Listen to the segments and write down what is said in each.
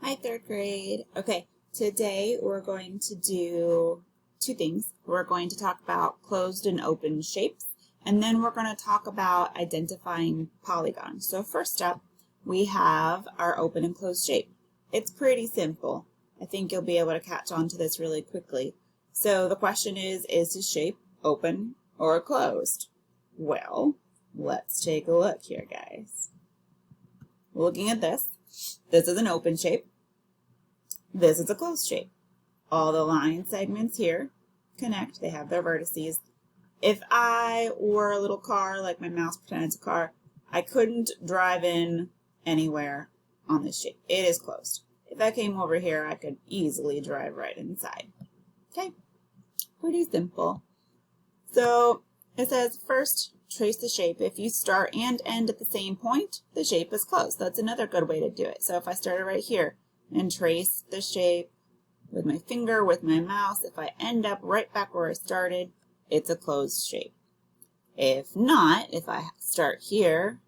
Hi, third grade. Okay, today we're going to do two things. We're going to talk about closed and open shapes, and then we're going to talk about identifying polygons. So first up, we have our open and closed shape. It's pretty simple. I think you'll be able to catch on to this really quickly. So the question is the shape open or closed? Well, let's take a look here, guys. Looking at this is an open shape. This is a closed shape. All the line segments here connect. They have their vertices. If I were a little car, like my mouse pretends a car, I couldn't drive in anywhere on this shape. It is closed. If I came over here, I could easily drive right inside. Okay, pretty simple. So it says first, trace the shape. If you start and end at the same point, the shape is closed. That's another good way to do it. So if I started right here and trace the shape with my finger, with my mouse, if I end up right back where I started, it's a closed shape. If not, if I start here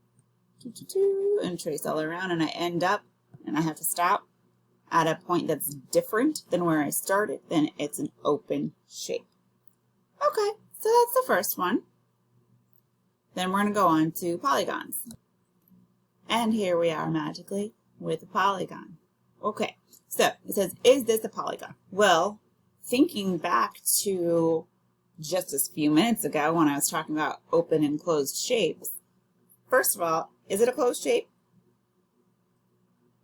and trace all around and I end up and I have to stop at a point that's different than where I started, then it's an open shape. Okay, so that's the first one. Then we're going to go on to polygons. And here we are magically with a polygon. Okay, so it says, is this a polygon? Well, thinking back to just a few minutes ago when I was talking about open and closed shapes, first of all, is it a closed shape?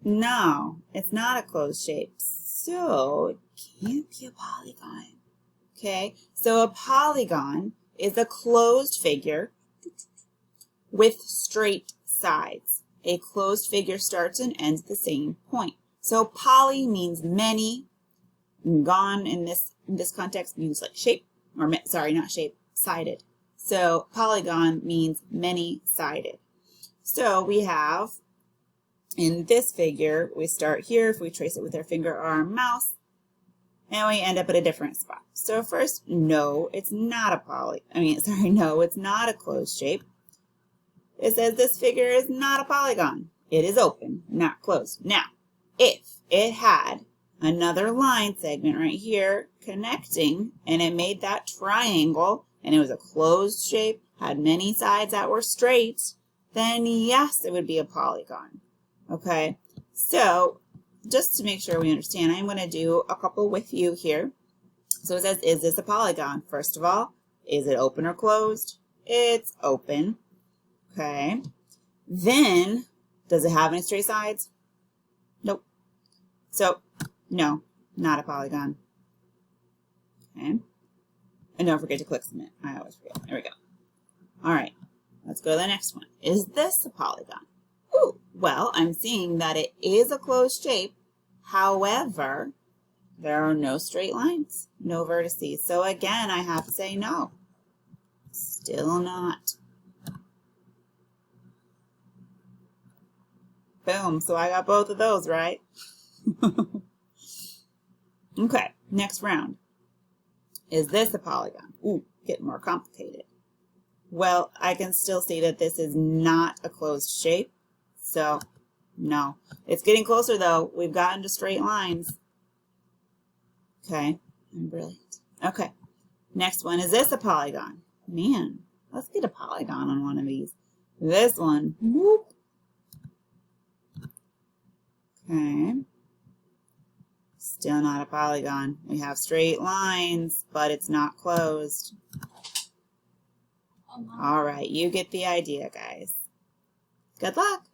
No, it's not a closed shape. So it can't be a polygon. Okay, so a polygon is a closed figure with straight sides. A closed figure starts and ends at the same point. So poly means many. Gon in this context means like shape, or sorry, not shape, sided. So polygon means many-sided. So we have in this figure, we start here if we trace it with our finger or our mouse, and we end up at a different spot. So first, no, it's not a no, it's not a closed shape. It says this figure is not a polygon. It is open, not closed. Now, if it had another line segment right here connecting and it made that triangle and it was a closed shape, had many sides that were straight, then yes, it would be a polygon. Okay, so just to make sure we understand, I'm going to do a couple with you here. So it says, is this a polygon? First of all, is it open or closed? It's open. Okay. Then, does it have any straight sides? Nope. So, no, not a polygon. Okay. And don't forget to click submit. I always forget. There we go. All right. Let's go to the next one. Is this a polygon? Ooh, well, I'm seeing that it is a closed shape. However, there are no straight lines, no vertices. So again, I have to say no. Still not. Boom, so I got both of those right. Okay, next round. Is this a polygon? Ooh, getting more complicated. Well, I can still see that this is not a closed shape. So, no. It's getting closer, though. We've gotten to straight lines. Okay, I'm brilliant. Okay, next one. Is this a polygon? Man, let's get a polygon on one of these. This one. Whoop. Okay. Still not a polygon. We have straight lines, but it's not closed. All right, you get the idea, guys. Good luck.